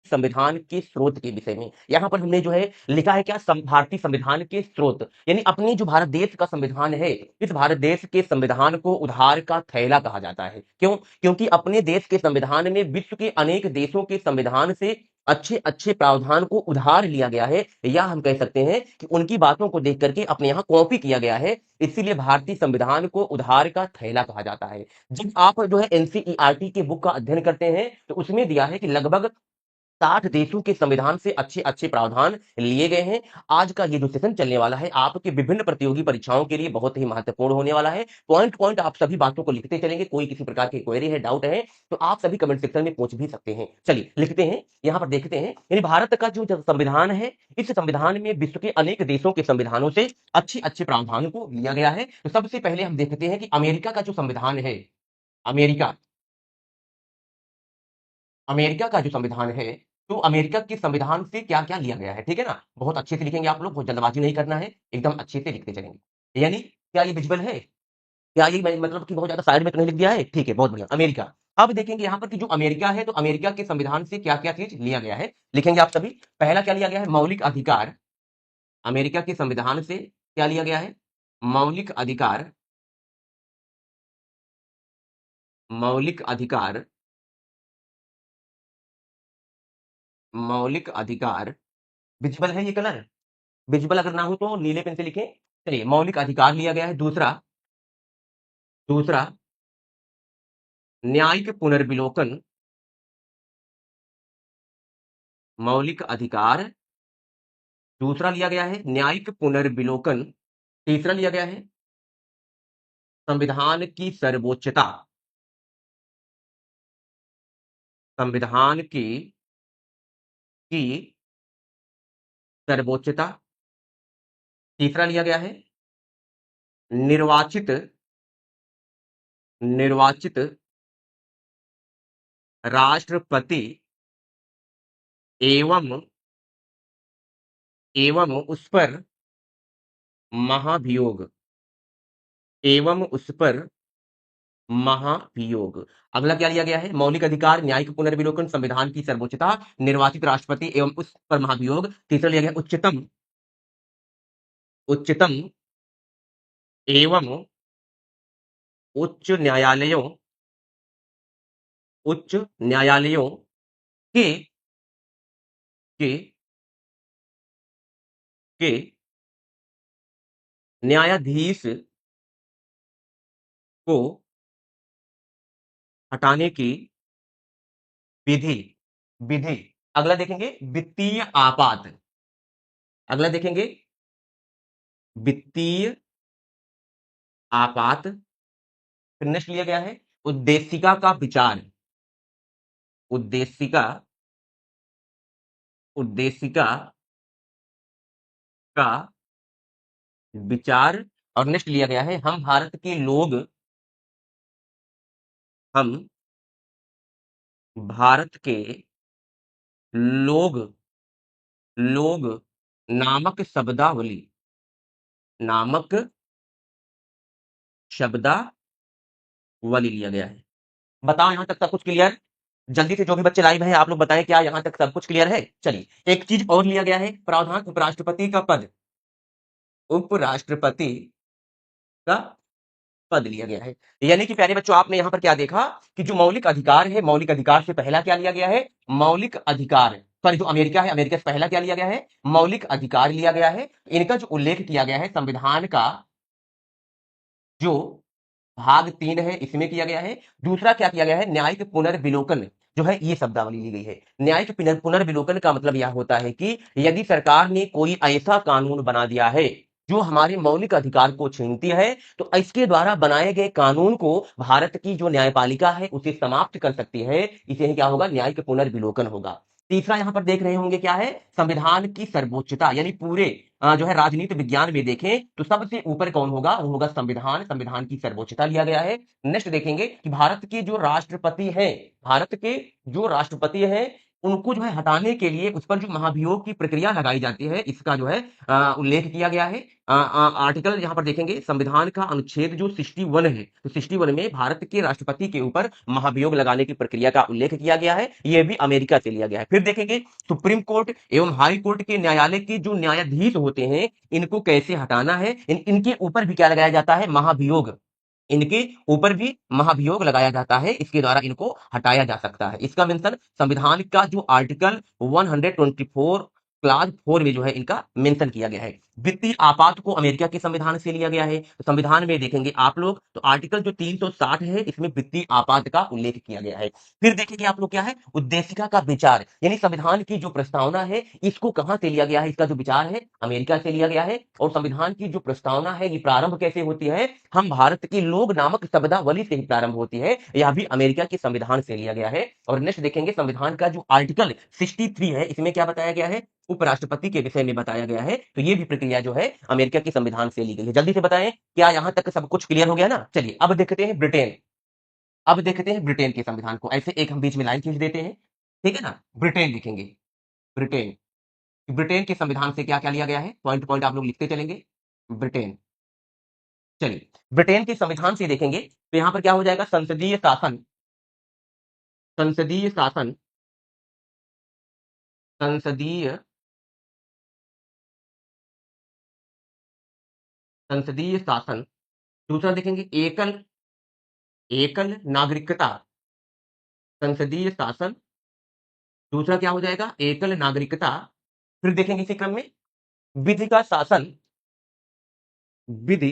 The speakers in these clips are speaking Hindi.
संविधान के स्रोत के विषय में। यहाँ पर हमने जो है लिखा है क्या, भारतीय संविधान के स्रोत, यानी अपनी जो भारत देश का संविधान है, इस भारत देश के संविधान को उधार का थैला कहा जाता है। क्यों? क्योंकि अपने देश के संविधान में विश्व के अनेक देशों के संविधान से अच्छे अच्छे प्रावधान को उधार लिया गया है, या हम कह सकते हैं कि उनकी बातों को देख करके अपने यहाँ कॉपी किया गया है। इसीलिए भारतीय संविधान को उधार का थैला कहा जाता है। जब आप जो है एनसीईआरटी के बुक का अध्ययन करते हैं तो उसमें दिया है कि लगभग 60 देशों के संविधान से अच्छे अच्छे प्रावधान लिए गए हैं। आज का ये जो सेशन चलने वाला है आपके विभिन्न प्रतियोगी परीक्षाओं के लिए बहुत ही महत्वपूर्ण होने वाला है। पॉइंट पॉइंट आप सभी बातों को लिखते चलेंगे। कोई किसी प्रकार की क्वेरी है, डाउट है तो आप सभी कमेंट सेक्शन में पूछ भी सकते हैं। चलिए लिखते हैं, यहाँ पर देखते हैं। यानी भारत का जो संविधान है, इस संविधान में विश्व के अनेक देशों के संविधानों से अच्छे अच्छे प्रावधानों को लिया गया है। तो सबसे पहले हम देखते हैं कि अमेरिका का जो संविधान है, अमेरिका अमेरिका का जो संविधान है, तो अमेरिका के संविधान से क्या क्या लिया गया है, ठीक है ना। बहुत अच्छे से लिखेंगे आप लोग, बहुत जल्दबाजी नहीं करना है, एकदम अच्छे से लिखते चलेंगे। यानी क्या ये विजिबल है? क्या ये मतलब कि बहुत ज्यादा साइड में तो नहीं लिख दिया है? ठीक है, बहुत बढ़िया। अमेरिका, अब देखेंगे यहाँ पर कि जो अमेरिका है, तो अमेरिका के संविधान से क्या क्या चीज लिया गया है, लिखेंगे आप सभी। पहला क्या लिया गया है? मौलिक अधिकार। अमेरिका के संविधान से क्या लिया गया है? मौलिक अधिकार। मौलिक अधिकार। मौलिक अधिकार। विजिबल है ये कलर? विजिबल अगर ना हो तो नीले पेन से लिखें। चलिए, मौलिक अधिकार लिया गया है। दूसरा, दूसरा न्यायिक पुनर्विलोकन। मौलिक अधिकार दूसरा लिया गया है न्यायिक पुनर्विलोकन। तीसरा लिया गया है संविधान की सर्वोच्चता। संविधान की सर्वोच्चता। तीसरा लिया गया है निर्वाचित निर्वाचित राष्ट्रपति एवं उस पर महाभियोग। एवं उस पर महाभियोग। अगला क्या लिया गया है? मौलिक अधिकार, न्यायिक पुनर्विलोकन, संविधान की सर्वोच्चता, निर्वाचित राष्ट्रपति एवं उस पर महाभियोग। तीसरा लिया गया उच्चतम उच्चतम एवं उच्च न्यायालयों उच्च न्यायालयों के के के न्यायाधीश को हटाने की विधि विधि। अगला देखेंगे वित्तीय आपात। अगला देखेंगे वित्तीय आपात। फिर नेक्स्ट लिया गया है उद्देशिका का विचार। उद्देशिका उद्देशिका का विचार। और नेक्स्ट लिया गया है हम भारत के लोग लोग नामक शब्दावली नामक शब्दावली लिया गया है। बताओ यहां तक सब कुछ क्लियर? जल्दी से जो भी बच्चे लाइव हैं आप लोग बताएं, क्या यहां तक सब कुछ क्लियर है? चलिए, एक चीज और लिया गया है, प्रावधान उपराष्ट्रपति का पद। उपराष्ट्रपति का पद लिया गया है। यानी कि प्यारे बच्चों, आपने यहां पर क्या देखा कि जो मौलिक अधिकार है, मौलिक अधिकार से पहला क्या लिया गया है? मौलिक अधिकार। सॉरी, जो अमेरिका है, अमेरिका से पहला क्या लिया गया है? मौलिक अधिकार लिया गया है। इनका जो उल्लेख किया गया है संविधान का जो भाग 3 है इसमें किया गया है। दूसरा क्या किया गया है? न्यायिक पुनर्विलोकन जो है ये शब्दावली ली गई है। न्यायिक पुनर्विलोकन का मतलब यह होता है कि यदि सरकार ने कोई ऐसा कानून बना दिया है जो हमारे मौलिक अधिकार को छीनती है, तो इसके द्वारा बनाए गए कानून को भारत की जो न्यायपालिका है उसे समाप्त कर सकती है। इसे क्या होगा? न्यायिक पुनर्विलोकन होगा। तीसरा यहां पर देख रहे होंगे क्या है? संविधान की सर्वोच्चता। यानी पूरे जो है राजनीति विज्ञान में देखें तो सबसे ऊपर कौन होगा? वो होगा संविधान। संविधान की सर्वोच्चता लिया गया है। नेक्स्ट देखेंगे कि भारत के जो राष्ट्रपति हैं, भारत के जो राष्ट्रपति हैं उनको जो है हटाने के लिए उस पर जो महाभियोग की प्रक्रिया लगाई जाती है, इसका जो है उल्लेख किया गया है। आर्टिकल यहाँ पर देखेंगे, संविधान का अनुच्छेद जो 61 है, तो 61 में भारत के राष्ट्रपति के ऊपर महाभियोग लगाने की प्रक्रिया का उल्लेख किया गया है। ये भी अमेरिका से लिया गया है। फिर देखेंगे सुप्रीम कोर्ट एवं हाई कोर्ट के न्यायालय के जो न्यायाधीश होते हैं, इनको कैसे हटाना है, इनके ऊपर भी क्या लगाया जाता है, महाभियोग। इनके ऊपर भी महाभियोग लगाया जाता है, इसके द्वारा इनको हटाया जा सकता है। इसका मेंशन संविधान का जो आर्टिकल 124 क्लास 4 में जो है इनका मेंशन किया गया है। वित्तीय आपात को अमेरिका के संविधान से लिया गया है। तो संविधान में देखेंगे आप लोग, तो आर्टिकल जो 360 है, इसमें वित्तीय आपात का उल्लेख किया गया है। फिर देखेंगे आप लोग क्या है, उद्देशिका का विचार, यानी संविधान की जो प्रस्तावना है, इसको कहां से लिया गया है, इसका जो विचार है अमेरिका से लिया गया है। और संविधान की जो प्रस्तावना है, ये प्रारंभ कैसे होती है, हम भारत के लोग नामक शब्दावली से ही प्रारंभ होती है। यह भी अमेरिका के संविधान से लिया गया है। और नेक्स्ट देखेंगे संविधान का जो आर्टिकल 63 है, इसमें क्या बताया गया है, उपराष्ट्रपति के विषय में बताया गया है। तो ये भी प्रक्रिया जो है अमेरिका के संविधान से ली गई है। जल्दी से बताएं, क्या यहां तक सब कुछ क्लियर हो गया ना। चलिए अब देखते हैं ब्रिटेन। अब देखते हैं ब्रिटेन के संविधान को। ऐसे एक हम बीच में लाइन खींच देते हैं, ठीक है ना। ब्रिटेन लिखेंगे, ब्रिटेन। ब्रिटेन के संविधान से क्या क्या लिया गया है, पॉइंट पॉइंट आप लोग लिखते चलेंगे। ब्रिटेन, चलिए ब्रिटेन के संविधान से देखेंगे तो यहां पर क्या हो जाएगा, संसदीय शासन, संसदीय शासन, संसदीय, संसदीय शासन। दूसरा देखेंगे एकल, एकल नागरिकता, संसदीय शासन। दूसरा क्या हो जाएगा, एकल नागरिकता। फिर देखेंगे इसी क्रम में विधि का शासन, विधि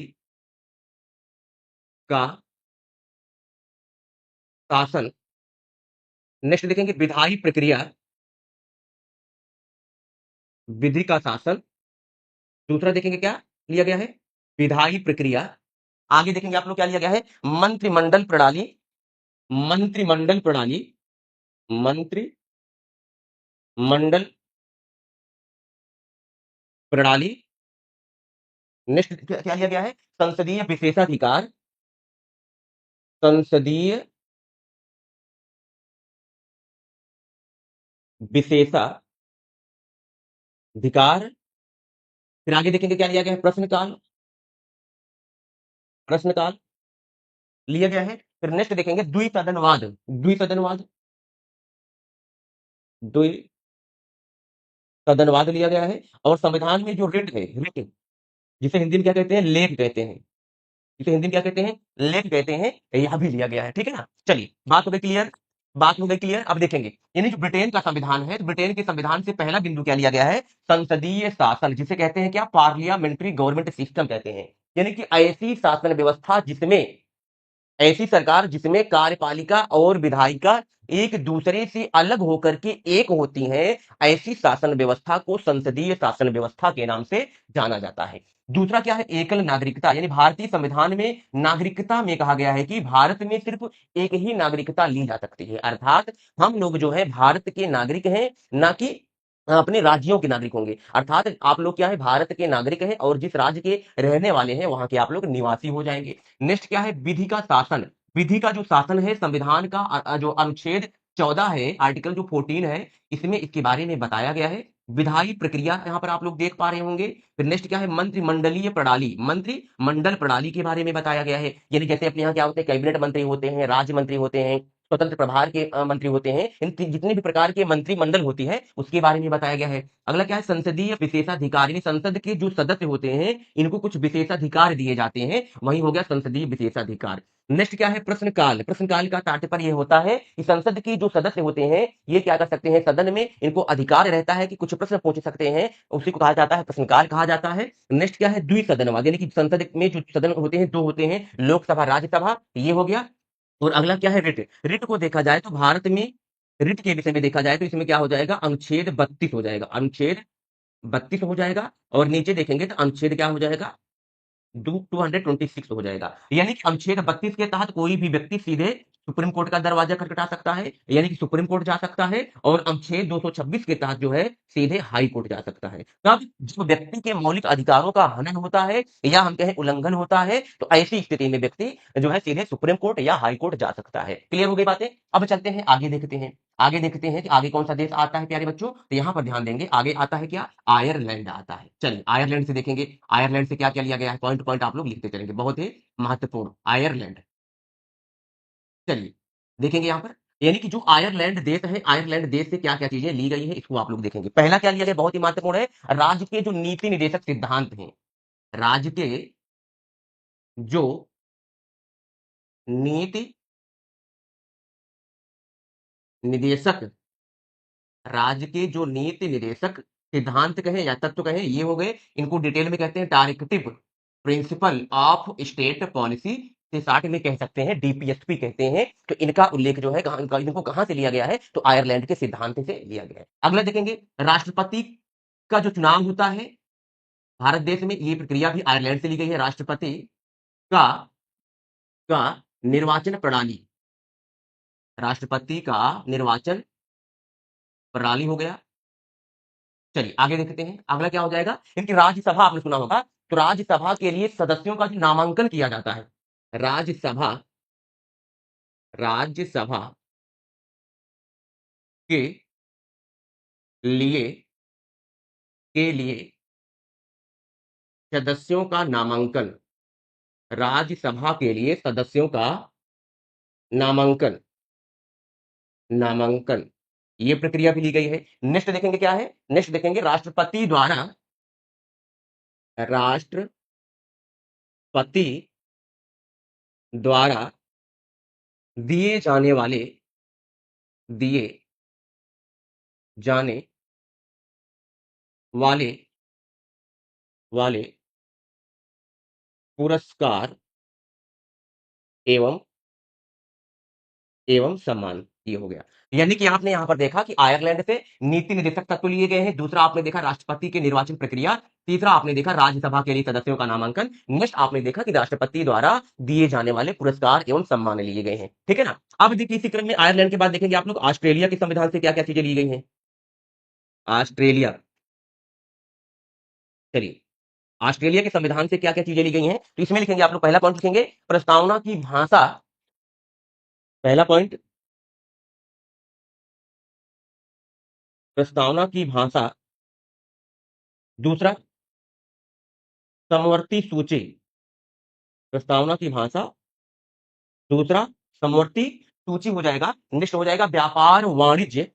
का शासन। नेक्स्ट देखेंगे विधायी प्रक्रिया, विधि का शासन। दूसरा देखेंगे क्या लिया गया है, विधायी प्रक्रिया। आगे देखेंगे आप लोग क्या लिया गया है, मंत्रिमंडल प्रणाली, मंत्रिमंडल प्रणाली, मंत्रिमंडल प्रणाली। नेक्स्ट क्या क्या लिया गया है, संसदीय विशेषाधिकार, संसदीय विशेषाधिकार। फिर आगे देखेंगे क्या लिया गया है, प्रश्नकाल, प्रश्नकाल लिया गया है। फिर नेक्स्ट देखेंगे द्विसदनवाद, द्विसदनवाद, द्विसदनवाद लिया गया है। और संविधान में जो रिट है, रिट, जिसे हिंदी में क्या कहते हैं, लेख कहते हैं, जिसे हिंदी में क्या कहते हैं, लेख कहते हैं, यह भी लिया गया है। ठीक है ना। चलिए बात हो गई क्लियर, बात हो गई क्लियर। अब देखेंगे यानी जो ब्रिटेन का संविधान है, तो ब्रिटेन के संविधान से पहला बिंदु क्या लिया गया है, संसदीय शासन, जिसे कहते हैं क्या, पार्लियामेंट्री गवर्नमेंट सिस्टम कहते हैं। यानी कि ऐसी शासन व्यवस्था जिसमें, ऐसी सरकार जिसमें कार्यपालिका और विधायिका एक दूसरे से अलग होकर के एक होती हैं, ऐसी शासन व्यवस्था को संसदीय शासन व्यवस्था के नाम से जाना जाता है। दूसरा क्या है, एकल नागरिकता, यानी भारतीय संविधान में नागरिकता में कहा गया है कि भारत में सिर्फ एक ही नागरिकता ली जा सकती है, अर्थात हम लोग जो है भारत के नागरिक हैं, ना कि अपने राज्यों के नागरिक होंगे। अर्थात आप लोग क्या है, भारत के नागरिक हैं और जिस राज्य के रहने वाले हैं वहां के आप लोग निवासी हो जाएंगे। नेक्स्ट क्या है, विधि का शासन, विधि का जो शासन है, संविधान का जो अनुच्छेद 14 है, आर्टिकल जो 14 है, इसमें इसके बारे में बताया गया है। विधायी प्रक्रिया यहाँ पर आप लोग देख पा रहे होंगे। फिर नेक्स्ट क्या है, मंत्रिमंडलीय प्रणाली, मंत्रिमंडल प्रणाली के बारे में बताया गया है। यानी जैसे अपने यहाँ क्या होते हैं, कैबिनेट मंत्री होते हैं, राज्य मंत्री होते हैं, स्वतंत्र प्रभार के मंत्री होते हैं, जितने भी प्रकार के मंत्रिमंडल होती है उसके बारे में बताया गया है। अगला क्या है, संसदीय विशेषाधिकार, यानी संसद के जो सदस्य होते हैं इनको कुछ विशेषाधिकार दिए जाते हैं, वही हो गया संसदीय विशेषाधिकार। नेक्स्ट क्या है, प्रश्नकाल, प्रश्नकाल का तात्पर्य यह होता है कि संसद के जो सदस्य होते हैं ये क्या कर सकते हैं, सदन में इनको अधिकार रहता है कि कुछ प्रश्न पूछ सकते हैं, उसी को कहा जाता है प्रश्नकाल कहा जाता है। नेक्स्ट क्या है, द्विसदनवाद, यानी कि संसद में जो सदन होते हैं दो होते हैं, लोकसभा राज्यसभा, ये हो गया। और अगला क्या है, रिट, रिट को देखा जाए तो भारत में रिट के विषय में देखा जाए तो इसमें क्या हो जाएगा, अनुच्छेद 32 हो जाएगा, अनुच्छेद 32 हो जाएगा। और नीचे देखेंगे तो अनुच्छेद क्या हो जाएगा, 226 हो जाएगा। यानी कि अनुच्छेद 32 के तहत कोई भी व्यक्ति सीधे सुप्रीम कोर्ट का दरवाजा खटखटा सकता है, यानी कि सुप्रीम कोर्ट जा सकता है, और अनुच्छेद 226 के तहत जो है सीधे हाई कोर्ट जा सकता है। तब जब व्यक्ति के मौलिक अधिकारों का हनन होता है या हम कहें उल्लंघन होता है, तो ऐसी स्थिति में व्यक्ति जो है सीधे सुप्रीम कोर्ट या हाई कोर्ट जा सकता है। क्लियर हो गई बातें? अब चलते हैं आगे, देखते हैं आगे, देखते हैं कि आगे कौन सा देश आता है प्यारे बच्चों। तो यहाँ पर ध्यान देंगे, आगे आता है क्या? आयरलैंड आता है। चलिए आयरलैंड से देखेंगे, आयरलैंड से क्या क्या लिया गया है, पॉइंट पॉइंट आप लोग लिखते चलेंगे, बहुत ही महत्वपूर्ण आयरलैंड। चलिए देखेंगे यहाँ पर, यानी कि जो आयरलैंड देश है, आयरलैंड देश से क्या क्या चीजें ली गई है इसको आप लोग देखेंगे। पहला क्या लिया गया, बहुत ही महत्वपूर्ण है, राज्य के जो नीति निदेशक सिद्धांत हैं, राज्य के जो नीति निदेशक, राज्य के जो नीति निदेशक सिद्धांत कहें या तत्व कहें, ये हो गए, इनको डिटेल में कहते हैं directive principle of state policy, से साथ में कह सकते हैं डीपीएसपी कहते हैं। तो इनका उल्लेख जो है इनको कहां से लिया गया है, तो आयरलैंड के सिद्धांत से लिया गया है। अगला देखेंगे, राष्ट्रपति का जो चुनाव होता है भारत देश में, ये प्रक्रिया भी आयरलैंड से ली गई है। राष्ट्रपति का का निर्वाचन प्रणाली, राष्ट्रपति का निर्वाचन प्रणाली हो गया। चलिए आगे देखते हैं, अगला क्या हो जाएगा, इनकी राज्यसभा आपने सुना होगा, तो राज्यसभा के लिए सदस्यों का जो नामांकन किया जाता है, राज्यसभा, राज्यसभा के लिए के लिए सदस्यों का नामांकन, राज्यसभा के लिए सदस्यों का नामांकन, नामांकन, ये प्रक्रिया भी ली गई है। नेक्स्ट देखेंगे क्या है, नेक्स्ट देखेंगे राष्ट्रपति द्वारा, राष्ट्रपति द्वारा दिए जाने वाले, दिए जाने वाले वाले पुरस्कार एवं एवं सम्मान, ये हो गया। यानी कि आपने यहां पर देखा कि आयरलैंड से नीति निर्देशक तत्व लिए गए हैं, दूसरा आपने देखा राष्ट्रपति के निर्वाचन प्रक्रिया, तीसरा आपने देखा राज्यसभा के लिए सदस्यों का नामांकन, नेक्स्ट आपने देखा कि राष्ट्रपति द्वारा दिए जाने वाले पुरस्कार एवं सम्मान लिए गए हैं। ठीक है ना? अब देखिए इसी क्रम में आयरलैंड के बाद देखेंगे आप लोग ऑस्ट्रेलिया के संविधान से क्या क्या चीजें ली गई हैं। ऑस्ट्रेलिया, चलिए ऑस्ट्रेलिया के संविधान से क्या क्या चीजें ली गई हैं, तो इसमें लिखेंगे आप लोग, पहला पॉइंट लिखेंगे प्रस्तावना की भाषा, पहला पॉइंट प्रस्तावना की भाषा, दूसरा समवर्ती सूची, प्रस्तावना की भाषा, दूसरा समवर्ती सूची हो जाएगा, नेक्स्ट हो जाएगा व्यापार वाणिज्य,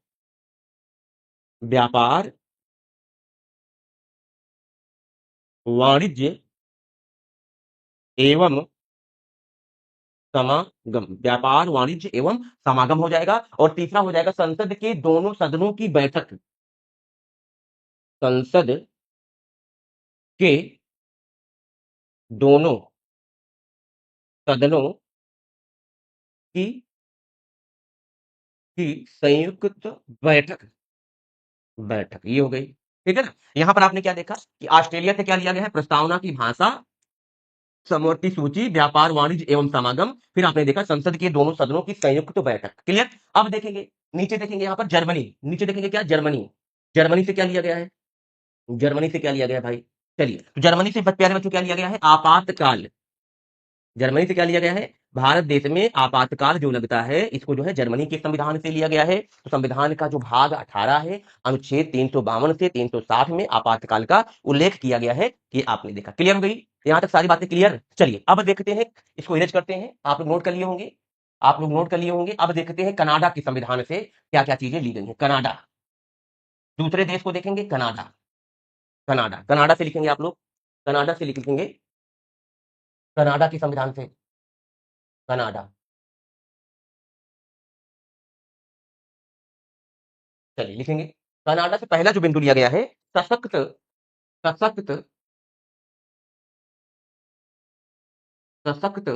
व्यापार वाणिज्य एवं समागम, व्यापार वाणिज्य एवं समागम हो जाएगा, और तीसरा हो जाएगा संसद के दोनों सदनों की बैठक, संसद के दोनों सदनों की की संयुक्त बैठक, बैठक ये हो गई। ठीक है ना? यहां पर आपने क्या देखा कि ऑस्ट्रेलिया से क्या लिया गया है, प्रस्तावना की भाषा, समवर्ती सूची, व्यापार वाणिज्य एवं समागम, फिर आपने देखा संसद के दोनों सदनों की संयुक्त बैठक। क्लियर? अब देखेंगे नीचे, देखेंगे यहां पर जर्मनी, नीचे देखेंगे क्या, जर्मनी, जर्मनी से क्या लिया गया है, जर्मनी से क्या लिया गया है भाई। चलिए तो जर्मनी से प्यारे बच्चों क्या लिया गया है, आपातकाल, जर्मनी से क्या लिया गया है, भारत देश में आपातकाल जो लगता है, इसको जो है जर्मनी के संविधान से लिया गया है। तो संविधान का जो भाग 18 है, अनुच्छेद 352 से 360 में आपातकाल का उल्लेख किया गया है, ये आपने देखा। क्लियर हो गई यहां तक सारी बातें? क्लियर। चलिए अब देखते हैं, इसको इरेज करते हैं, आप लोग नोट कर लिए होंगे, आप लोग नोट कर लिए होंगे। अब देखते हैं कनाडा के संविधान से क्या क्या चीजें ली गई हैं। कनाडा, दूसरे देश को देखेंगे, कनाडा, कनाडा, कनाडा से लिखेंगे आप लोग, कनाडा से लिखेंगे, कनाडा के संविधान से, कनाडा, चलिए लिखेंगे। कनाडा से पहला जो बिंदु लिया गया है, सशक्त, सशक्त, सशक्त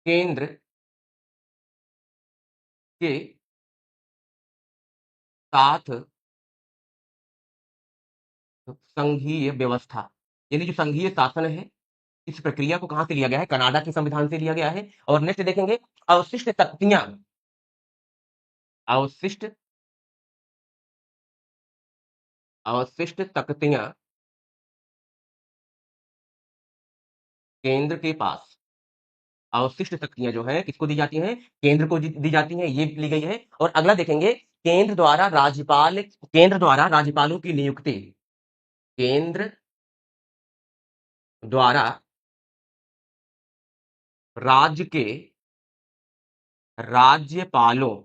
केंद्र के साथ संघीय व्यवस्था, यानी जो संघीय शासन है, इस प्रक्रिया को कहां से लिया गया है? कनाडा के संविधान से लिया गया है। और नेक्स्ट देखेंगे अवशिष्ट तख्तियां, अवशिष्ट अवशिष्ट तख्तियां केंद्र के पास, अवशिष्ट शक्तियाँ जो हैं किसको दी जाती हैं? केंद्र को दी जाती हैं, ये ली गई है। और अगला देखेंगे केंद्र द्वारा राज्यपालों की नियुक्ति, केंद्र द्वारा राज्य के राज्यपालों,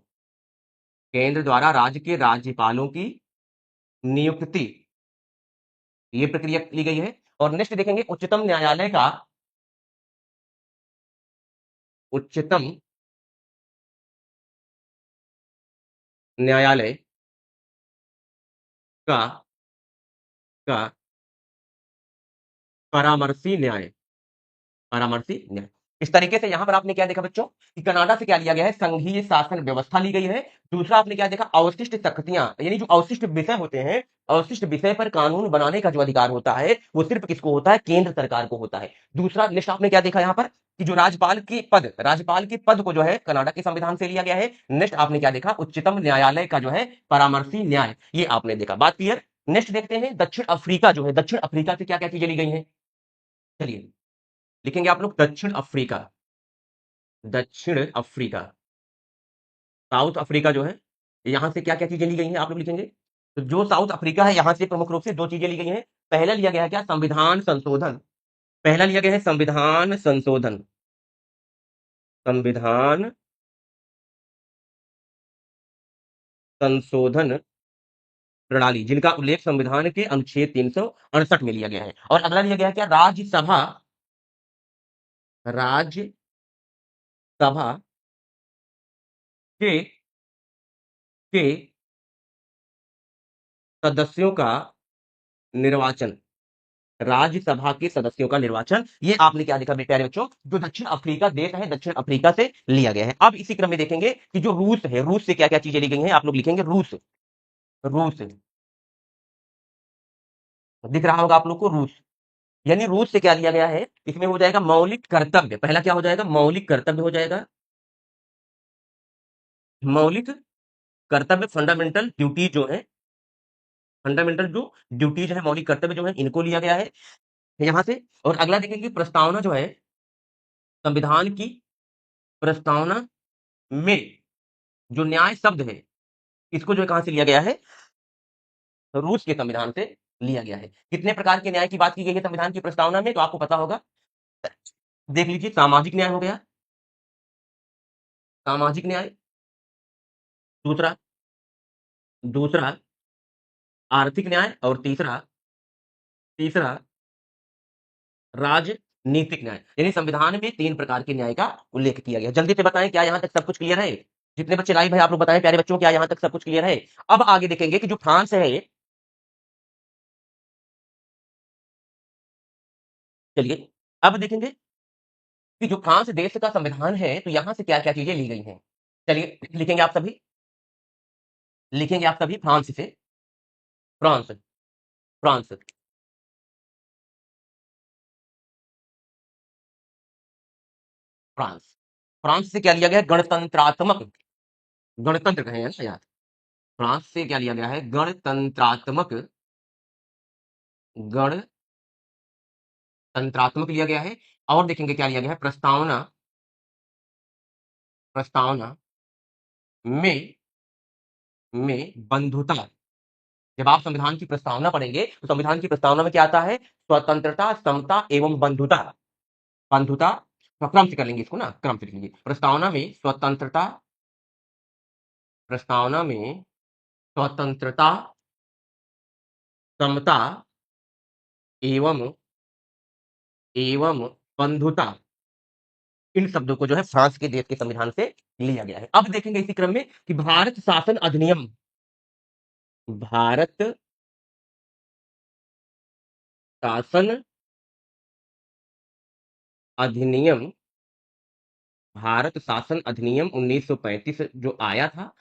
केंद्र द्वारा राज्य के राज्यपालों की नियुक्ति, ये प्रक्रिया ली गई है। और नेक्स्ट देखेंगे उच्चतम न्यायालय का का परामर्शी न्याय, परामर्शी न्याय। इस तरीके से यहां पर आपने क्या देखा बच्चों कि कनाडा से क्या लिया गया है? संघीय शासन व्यवस्था ली गई है। दूसरा आपने क्या देखा? अवशिष्ट शक्तियां, यानी जो अवशिष्ट विषय होते हैं, अवशिष्ट विषय पर कानून बनाने का जो अधिकार होता है वो सिर्फ किसको होता है? केंद्र सरकार को होता है। दूसरा नेक्स्ट आपने क्या देखा यहां पर कि जो राज्यपाल के पद को जो है कनाडा के संविधान से लिया गया है। नेक्स्ट आपने क्या देखा? उच्चतम न्यायालय का जो है परामर्शी न्याय, ये आपने देखा। बात क्लियर। नेक्स्ट देखते हैं दक्षिण अफ्रीका जो है, दक्षिण अफ्रीका से क्या क्या चीजें ली गई हैं? चलिए लिखेंगे आप लोग दक्षिण अफ्रीका, दक्षिण अफ्रीका, साउथ अफ्रीका जो है, यहां से क्या क्या चीजें ली गई हैं आप लोग लिखेंगे। तो जो साउथ अफ्रीका है यहां से प्रमुख रूप से दो चीजें ली गई हैं। पहला लिया गया है क्या? संविधान संशोधन, पहला लिया गया है संविधान संशोधन, संविधान संशोधन प्रणाली, जिनका उल्लेख संविधान के अनुच्छेद 368 में लिया गया है। और अगला लिया गया है क्या? राज्यसभा के के सदस्यों का निर्वाचन, राज्यसभा के सदस्यों का निर्वाचन, ये आपने क्या देखा प्यारे बच्चों? जो दक्षिण अफ्रीका देश है, दक्षिण अफ्रीका से लिया गया है। अब इसी क्रम में देखेंगे कि जो रूस है, रूस से क्या क्या चीजें ली गई हैं? आप लोग लिखेंगे रूस, रूस दिख रहा होगा आप लोग को, रूस। यानी रूस से क्या लिया गया है? इसमें हो जाएगा मौलिक कर्तव्य, पहला क्या हो जाएगा? मौलिक कर्तव्य हो जाएगा, मौलिक कर्तव्य, फंडामेंटल ड्यूटी जो है, फंडामेंटल जो ड्यूटीज है, मौलिक कर्तव्य जो है, इनको लिया गया है यहां से। और अगला देखेंगे प्रस्तावना जो है, संविधान की प्रस्तावना में जो न्याय शब्द है, इसको जो है कहां से लिया गया है? रूस के संविधान से लिया गया है। कितने प्रकार के न्याय की बात की गई है संविधान की प्रस्तावना में? तो आपको पता होगा, देख लीजिए। सामाजिक न्याय हो गया, सामाजिक न्याय। दूसरा दूसरा आर्थिक न्याय। और तीसरा तीसरा राजनीतिक न्याय। यानी संविधान में तीन प्रकार के न्याय का उल्लेख किया गया। जल्दी से बताएं, क्या यहां तक सब कुछ क्लियर है? जितने बच्चे लाइव है आप लोग बताएं प्यारे बच्चों, क्या यहां तक सब कुछ क्लियर है? अब आगे देखेंगे कि जो फ्रांस है, चलिए अब देखेंगे कि जो फ्रांस देश का संविधान है, तो यहां से क्या क्या चीजें ली गई हैं। चलिए लिखेंगे आप सभी, लिखेंगे आप सभी फ्रांस से, फ्रांस, फ्रांस, फ्रांस, फ्रांस से क्या लिया गया है? गणतंत्रात्मक, गणतंत्र कहे हैं ना यार। फ्रांस से क्या लिया गया है? गणतंत्रात्मक, गणतंत्रात्मक लिया गया है। और देखेंगे क्या लिया गया है? प्रस्तावना, प्रस्तावना में बंधुता। जब आप संविधान की प्रस्तावना पढ़ेंगे तो संविधान की प्रस्तावना में क्या आता है? स्वतंत्रता, समता एवं बंधुता, बंधुता। तो क्रम से कर लेंगे इसको ना, क्रम से लिख लीजिए। प्रस्तावना में स्वतंत्रता, प्रस्तावना में स्वतंत्रता, समता एवं बंधुता, इन शब्दों को जो है फ्रांस के देश के संविधान से लिया गया है। अब देखेंगे इसी क्रम में कि भारत शासन अधिनियम, भारत शासन अधिनियम, भारत शासन अधिनियम 1935 जो आया था,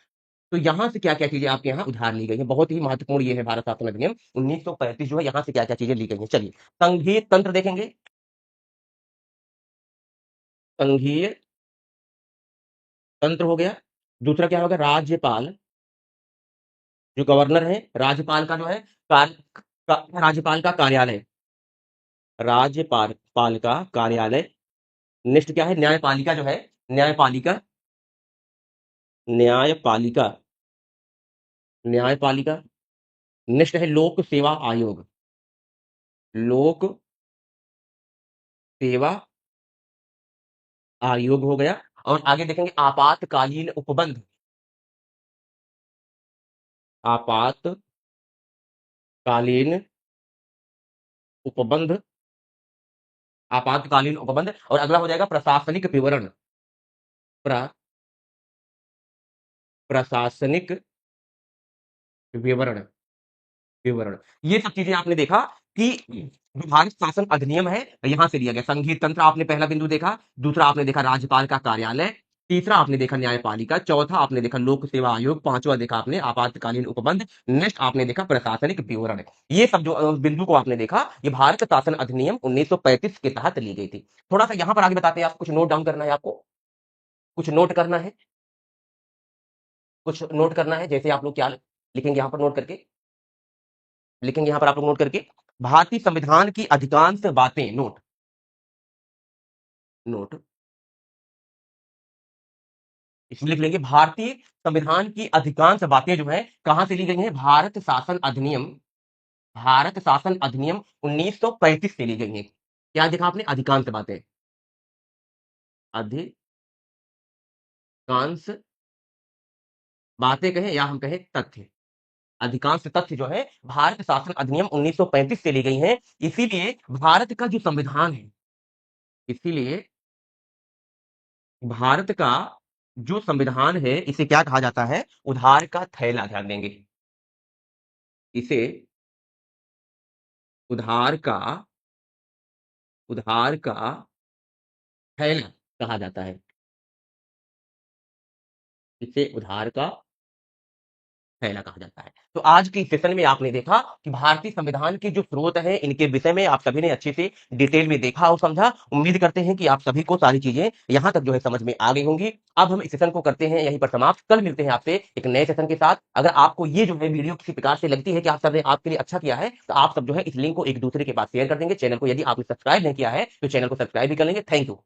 तो यहां से क्या क्या चीजें आपके यहाँ उधार ली गई है? बहुत ही महत्वपूर्ण ये है भारत शासन अधिनियम 1935 जो है, यहां से क्या क्या चीजें ली गई है। चलिए संघीय तंत्र देखेंगे, संघीय तंत्र हो गया। दूसरा क्या होगा, राज्यपाल, जो गवर्नर है, राज्यपाल का जो है राज्यपाल का कार्यालय, राज्यपाल पाल का कार्यालय। नेक्स्ट क्या है, न्यायपालिका जो है, न्यायपालिका, न्यायपालिका, न्यायपालिका। नेक्स्ट है लोक सेवा आयोग, लोक सेवा आयोग हो गया। और आगे देखेंगे आपातकालीन उपबंध, आपातकालीन उपबंध, आपातकालीन उपबंध। और अगला हो जाएगा प्रशासनिक विवरण, प्र, प्रशासनिक विवरण, विवरण। ये सब चीजें आपने देखा कि जो भारत शासन अधिनियम है यहां से लिया गया। संघीय तंत्र आपने पहला बिंदु देखा, दूसरा आपने देखा राज्यपाल का कार्यालय, तीसरा आपने देखा न्यायपालिका, चौथा आपने देखा लोक सेवा आयोग, पांचवा देखा आपने आपातकालीन उपबंध, नेक्स्ट आपने देखा प्रशासनिक विवरण। ये सब जो बिंदु को आपने देखा, ये भारत शासन अधिनियम 1935 के तहत ली गई थी। थोड़ा सा यहां पर आगे बताते हैं, आप कुछ नोट डाउन करना है आपको, कुछ नोट करना है, कुछ नोट करना है। जैसे आप लोग क्या लिखेंगे यहां पर नोट करके, लिखेंगे यहां पर आप लोग नोट करके, भारतीय संविधान की अधिकांश बातें, नोट, नोट, इसमें लिख लेंगे भारतीय संविधान की अधिकांश बातें जो है कहां से ली गई हैं, भारत शासन अधिनियम, भारत शासन अधिनियम 1935 से ली गई हैं। क्या देखा आपने, अधिकांश बातें, अधिकांश बातें कहें या हम कहें तथ्य, अधिकांश तथ्य जो है भारत शासन अधिनियम 1935 से ली गई हैं। इसीलिए भारत का जो संविधान है, इसीलिए भारत का जो संविधान है इसे क्या कहा जाता है, उधार का थैला। ध्यान देंगे, इसे उधार का, उधार का थैला कहा जाता है, इसे उधार का थैला कहा जाता है। तो आज के सेशन में आपने देखा कि भारतीय संविधान के जो स्रोत है इनके विषय में आप सभी ने अच्छे से डिटेल में देखा और समझा। उम्मीद करते हैं कि आप सभी को सारी चीजें यहां तक जो है समझ में आ गई होंगी। अब हम इस सेशन को करते हैं यहीं पर समाप्त, कल मिलते हैं आपसे एक नए सेशन के साथ। अगर आपको ये जो है वीडियो किसी प्रकार से लगती है कि आप सब ने आपके लिए अच्छा किया है, तो आप सब जो है इस लिंक को एक दूसरे के पास शेयर कर देंगे। चैनल को यदि आपने सब्सक्राइब नहीं किया है तो चैनल को सब्सक्राइब भी कर लेंगे। Thank you.